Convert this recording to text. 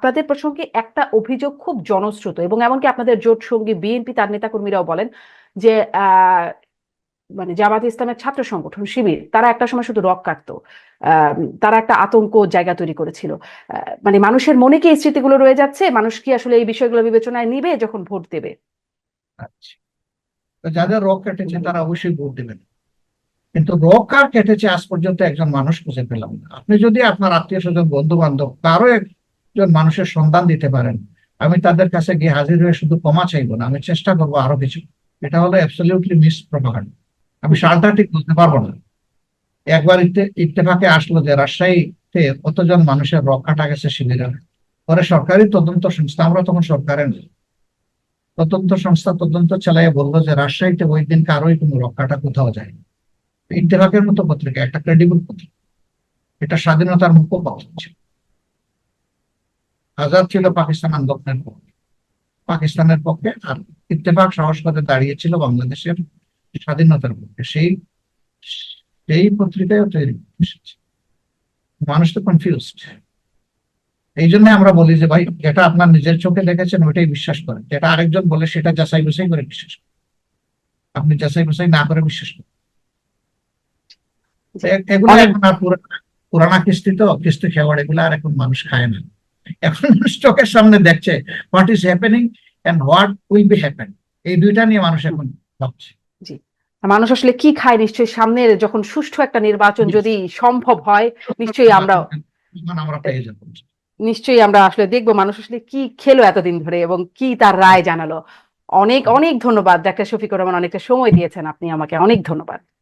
আপনাদের প্রসঙ্গে একটা অভিযোগ খুব জনশ্রুত, এবং এমনকি আপনাদের জোট সঙ্গী বিএনপি তার নেতাকর্মীরাও বলেন যে আহ মানে জামাত ইসলামের ছাত্র সংগঠন শিবির তারা একটা সময় শুধু রক কাটতো। আহ তারা একটা আতঙ্ক জায়গা তৈরি করেছিল। মানে মানুষের মনে কি এই স্মৃতিগুলো রয়ে যাচ্ছে? মানুষ কি আসলে এই বিষয়গুলো বিবেচনায় নিবে যখন ভোট দেবে? আচ্ছা, তো যাদের রক কেটেছে তারা অবশ্যই ভোট দেবেন, কিন্তু রক কার কেটেছে আজ পর্যন্ত একজন মানুষ খুঁজে পেলাম না। আপনি যদি আপনার আত্মীয় স্বজন বন্ধু বান্ধব কারো একজন মানুষের সন্ধান দিতে পারেন, আমি তাদের কাছে গিয়ে হাজির হয়ে শুধু ক্ষমা চাইবো না, আমি চেষ্টা করবো আরো কিছু। এটা হলো অ্যাবসলিউটলি মিস প্রপাগান্ডা। আমি সালটা ঠিক বলতে পারবো না। একবার ইত্তেফাকে আসলো যে রাজশাহীতে কতজন মানুষের রক কাটা গেছে শিবিরের, পরে সরকারি তদন্ত সংস্থা, আমরা তখন সরকারের তদন্ত সংস্থা তদন্ত চালাইয়ে বললো যে রাজশাহীতে ওই দিন কারোই কোনো রক্ষাটা কোথাও যায়নি। ইত্তেফাকের মতো পত্রিকা, একটা ক্রেডিবল পত্রিকা, এটা স্বাধীনতার মুখপাত্র ছিল। আজাদ ছিল পাকিস্তান আন্দোলনের পক্ষে, পাকিস্তানের পক্ষে, আর ইত্তেফাক সাহস করে দাঁড়িয়েছিল বাংলাদেশের স্বাধীনতার পক্ষে। সেই সেই পত্রিকায় তৈরি এসেছে। মানুষ তো কনফিউজড। এই জন্য আমরা বলি যে ভাই, যেটা আপনার নিজের চোখে দেখেছেন ওইটাই বিশ্বাস করেন, যেটা আরেকজন বলে সেটা যাচাই বাছাই করে বিশ্বাস করেন। আপনি যাচাই বাছাই না করে বিশ্বাস করেন। জি। এগুলো অনেক এখন আর পুরানা কিস্তি, তো কিস্তি খেওয়াড় এগুলো আর এখন মানুষ খায় না। এখন মানুষ চোখের সামনে দেখছে what is happening and what will be happen. এই দুইটা নিয়ে মানুষ এখন ভাবছে। জি, মানুষ আসলে কি খায় নিশ্চয়ই সামনের যখন সুষ্ঠু একটা নির্বাচন যদি সম্ভব হয়, নিশ্চয়ই আমরা এখন আমরা পেয়ে যাবো। নিশ্চয়ই আমরা আসলে দেখবো মানুষ আসলে কি খেলো এতদিন ধরে এবং কি তার রায় জানালো। অনেক অনেক ধন্যবাদ ডাক্তার শফিকুর রহমান, অনেকটা সময় দিয়েছেন আপনি আমাকে, অনেক ধন্যবাদ।